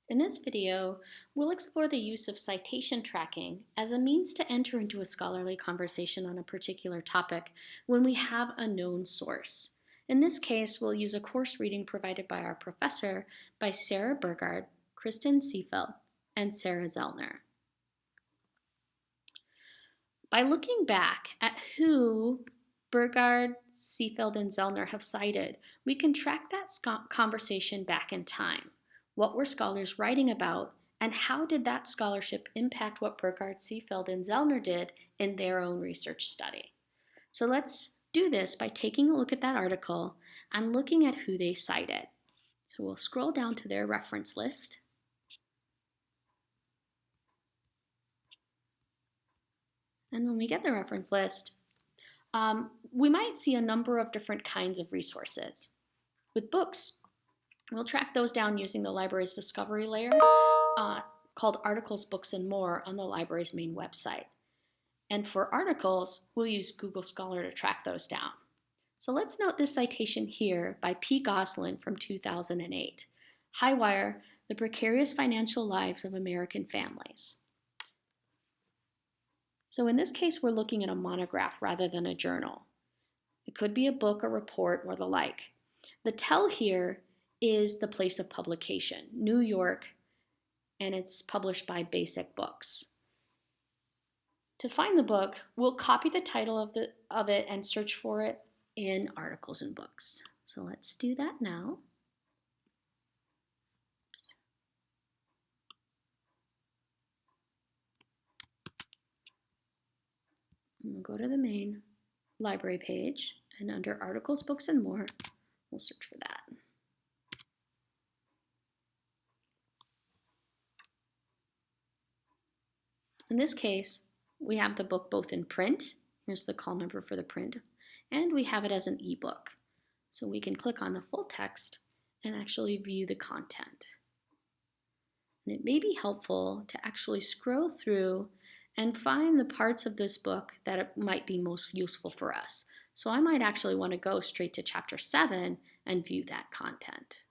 In this video, we'll explore the use of citation tracking as a means to enter into a scholarly conversation on a particular topic when we have a known source. In this case, we'll use a course reading provided by our professor by Sarah Burgard, Kristen Seefeld, and Sarah Zellner. By looking back at who Burgard, Seefeld, and Zellner have cited, we can track that conversation back in time. What were scholars writing about, and how did that scholarship impact what Burgard, Seefeld, and Zellner did in their own research study? So let's do this by taking a look at that article and looking at who they cited. So we'll scroll down to their reference list. And when we get the reference list, we might see a number of different kinds of resources. With books, we'll track those down using the library's discovery layer called Articles, Books, and More on the library's main website. And for articles, we'll use Google Scholar to track those down. So let's note this citation here by P. Goslin from 2008, Highwire, The Precarious Financial Lives of American Families. So in this case, we're looking at a monograph rather than a journal. It could be a book, a report, or the like. The tell here is the place of publication, New York, and it's published by Basic Books. To find the book, we'll copy the title of it and search for it in Articles and Books. So let's do that now. We'll go to the main library page, and under Articles, Books, and More, we'll search for that. In this case, we have the book both in print, here's the call number for the print, and we have it as an ebook. So we can click on the full text and actually view the content. And it may be helpful to actually scroll through and find the parts of this book that might be most useful for us. So I might actually want to go straight to chapter 7 and view that content.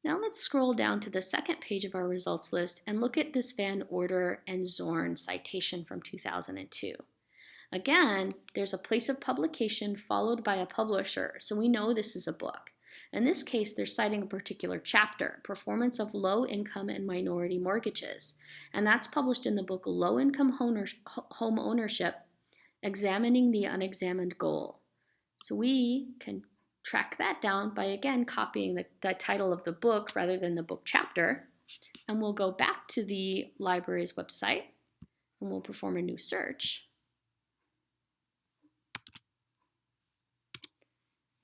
Now let's scroll down to the second page of our results list and look at this Van Order and Zorn citation from 2002. Again, there's a place of publication followed by a publisher, so we know this is a book. In this case, they're citing a particular chapter, Performance of Low Income and Minority Mortgages, and that's published in the book Low Income Home Ownership, Examining the Unexamined Goal. So we can track that down by, again, copying the title of the book rather than the book chapter, and we'll go back to the library's website, and we'll perform a new search.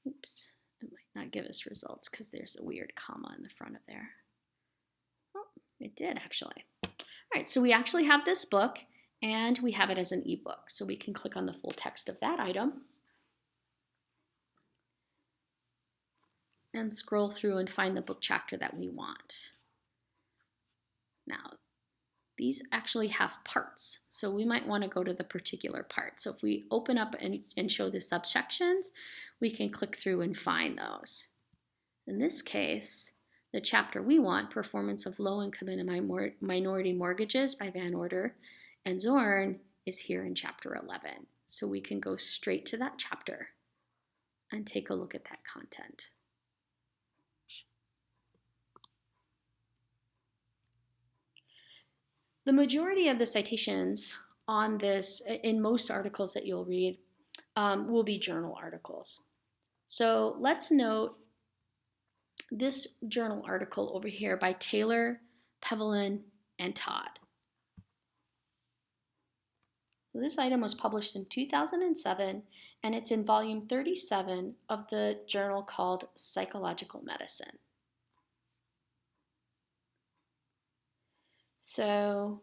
Oops, it might not give us results because there's a weird comma in the front of there. Oh, it did actually. All right, so we actually have this book and we have it as an ebook. So we can click on the full text of that item and scroll through and find the book chapter that we want. Now, these actually have parts, so we might want to go to the particular part. So if we open up and show the subsections, we can click through and find those. In this case, the chapter we want, Performance of Low Income and Minority Mortgages by Van Order and Zorn, is here in chapter 11. So we can go straight to that chapter and take a look at that content. The majority of the citations on this, in most articles that you'll read, will be journal articles. So let's note this journal article over here by Taylor, Pevelin, and Todd. So this item was published in 2007, and it's in volume 37 of the journal called Psychological Medicine. So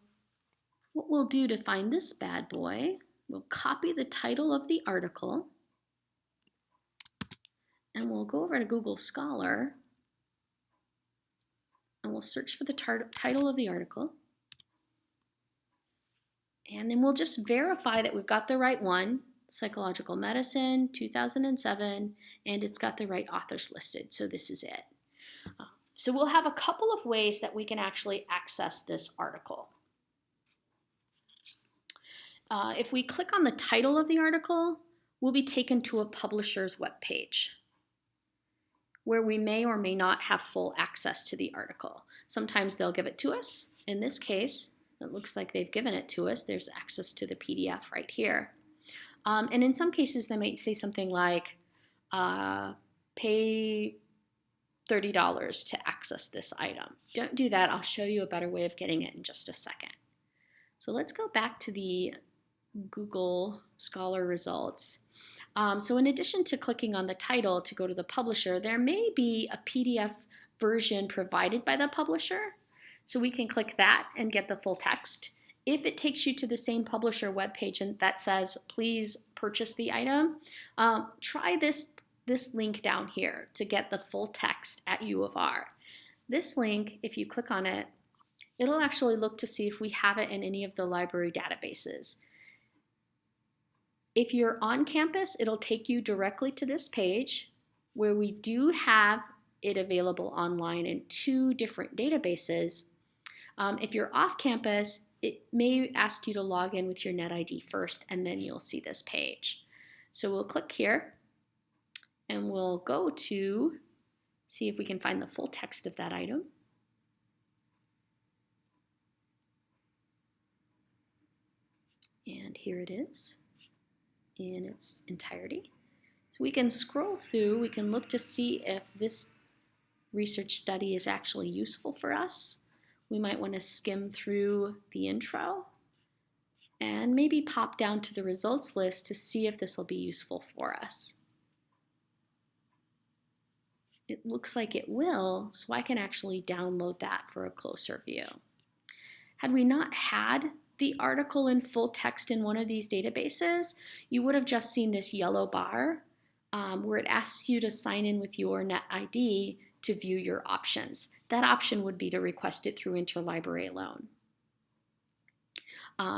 what we'll do to find this bad boy, we'll copy the title of the article, and we'll go over to Google Scholar, and we'll search for the title of the article. And then we'll just verify that we've got the right one. Psychological Medicine, 2007, and it's got the right authors listed, so this is it. So we'll have a couple of ways that we can actually access this article. If we click on the title of the article, we'll be taken to a publisher's webpage where we may or may not have full access to the article. Sometimes they'll give it to us. In this case, it looks like they've given it to us. There's access to the PDF right here. And in some cases, they might say something like, pay $30 to access this item. Don't do that. I'll show you a better way of getting it in just a second. So let's go back to the Google Scholar results. So in addition to clicking on the title to go to the publisher, there may be a PDF version provided by the publisher. So we can click that and get the full text. If it takes you to the same publisher webpage and that says, please purchase the item, try this link down here to get the full text at U of R. This link, if you click on it, it'll actually look to see if we have it in any of the library databases. If you're on campus, it'll take you directly to this page where we do have it available online in 2 different databases. If you're off campus, it may ask you to log in with your NetID first, and then you'll see this page. So we'll click here, and we'll go to see if we can find the full text of that item. And here it is in its entirety. So we can scroll through, we can look to see if this research study is actually useful for us. We might want to skim through the intro and maybe pop down to the results list to see if this will be useful for us. It looks like it will, so I can actually download that for a closer view. Had we not had the article in full text in one of these databases, you would have just seen this yellow bar where it asks you to sign in with your NetID to view your options. That option would be to request it through interlibrary loan.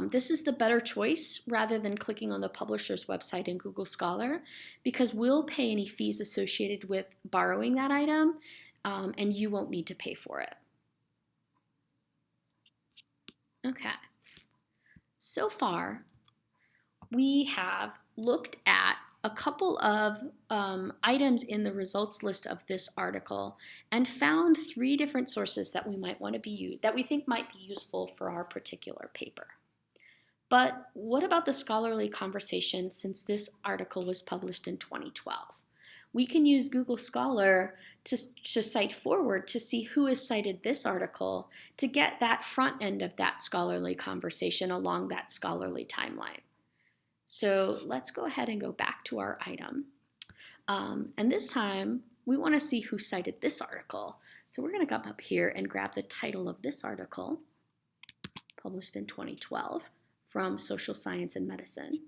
This is the better choice rather than clicking on the publisher's website in Google Scholar, because we'll pay any fees associated with borrowing that item, and you won't need to pay for it. Okay. So far, we have looked at a couple of items in the results list of this article and found 3 different sources that we might want to be used, that we think might be useful for our particular paper. But what about the scholarly conversation since this article was published in 2012? We can use Google Scholar to cite forward to see who has cited this article to get that front end of that scholarly conversation along that scholarly timeline. So let's go ahead and go back to our item. And this time, we want to see who cited this article. So we're going to come up here and grab the title of this article, published in 2012, from Social Science and Medicine.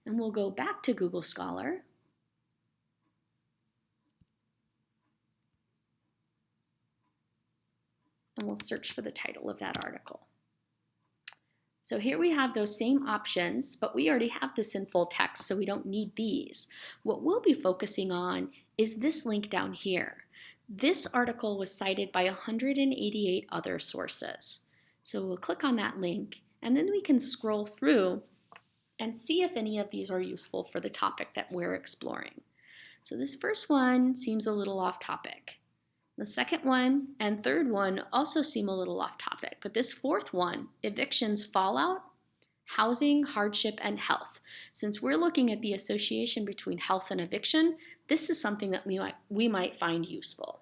And we'll go back to Google Scholar. And we'll search for the title of that article. So here we have those same options, but we already have this in full text, so we don't need these. What we'll be focusing on is this link down here. This article was cited by 188 other sources. So we'll click on that link, and then we can scroll through and see if any of these are useful for the topic that we're exploring. So this first one seems a little off topic. The second one and third one also seem a little off topic, but this fourth one, evictions, fallout, housing, hardship, and health. Since we're looking at the association between health and eviction, this is something that we might find useful.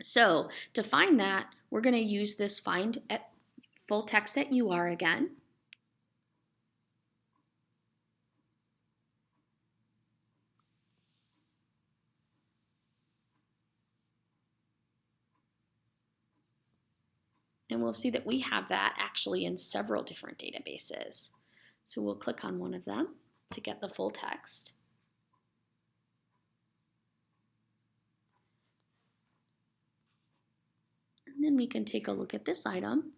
So to find that, we're going to use this find at full text at UR again. And we'll see that we have that actually in several different databases. So we'll click on one of them to get the full text. And then we can take a look at this item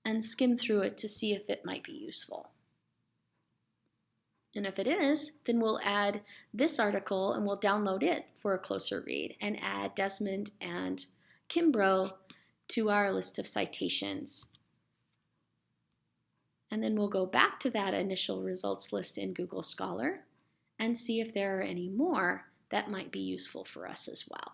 and skim through it to see if it might be useful. And if it is, then we'll add this article and we'll download it for a closer read and add Desmond and Kimbrough to our list of citations. And then we'll go back to that initial results list in Google Scholar and see if there are any more that might be useful for us as well.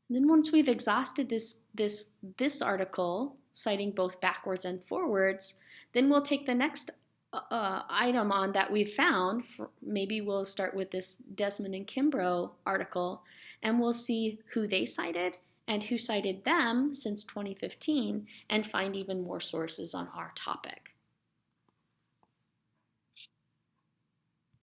And then once we've exhausted this article, citing both backwards and forwards, then we'll take the next item on that we've found. Maybe we'll start with this Desmond and Kimbrough article, and we'll see who they cited and who cited them since 2015, and find even more sources on our topic.